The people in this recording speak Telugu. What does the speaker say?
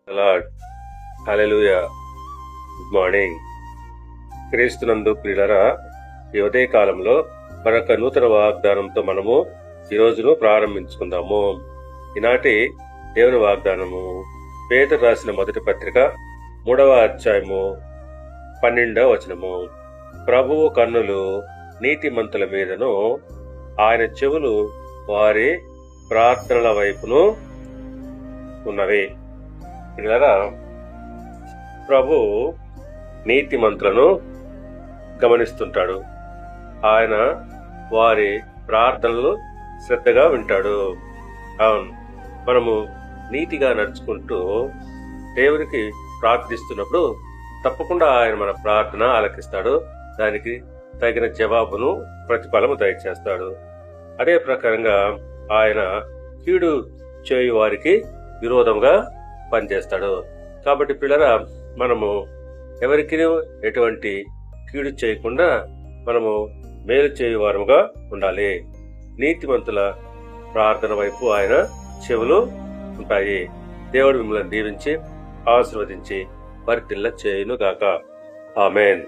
లార్డ్. హల్లెలూయా. Good morning. క్రీస్తునందు ప్రియులారా, ఈ ఉదయ కాలంలో మరొక నూతన వాగ్దానంతో మనము ఈ రోజును ప్రారంభించుకుందాము. ఈనాటి దేవుని వాగ్దానము పేతురు రాసిన మొదటి పత్రిక 3వ అధ్యాయము 12వ వచనము. ప్రభువు కన్నులు నీతిమంతుల మీదను, ఆయన చెవులు వారి ప్రార్థనల వైపును ఉన్నవి. పిల్లరా, ప్రభు నీతిమంతులను గమనిస్తుంటాడు. ఆయన వారి ప్రార్థనలు శ్రద్ధగా వింటాడు. అవును, మనము నీతిగా నడుచుకుంటూ దేవునికి ప్రార్థిస్తున్నప్పుడు తప్పకుండా ఆయన మన ప్రార్థన ఆలకిస్తాడు. దానికి తగిన జవాబును, ప్రతిఫలము దయచేస్తాడు. అదే ప్రకారంగా ఆయన కీడు చేయు వారికి విరోధంగా పనిచేస్తాడు. కాబట్టి పిల్లరా, మనము ఎవరికి ఎటువంటి కీడు చేయకుండా మనము మేలు చేయు వారముగా ఉండాలి. నీతిమంతుల ప్రార్థన వైపు ఆయన చెవులు ఉంటాయి. దేవుడు మిమ్మల్ని దీవించి ఆశీర్వదించి వర్ధిల్ల చేయును గాక. ఆమేన్.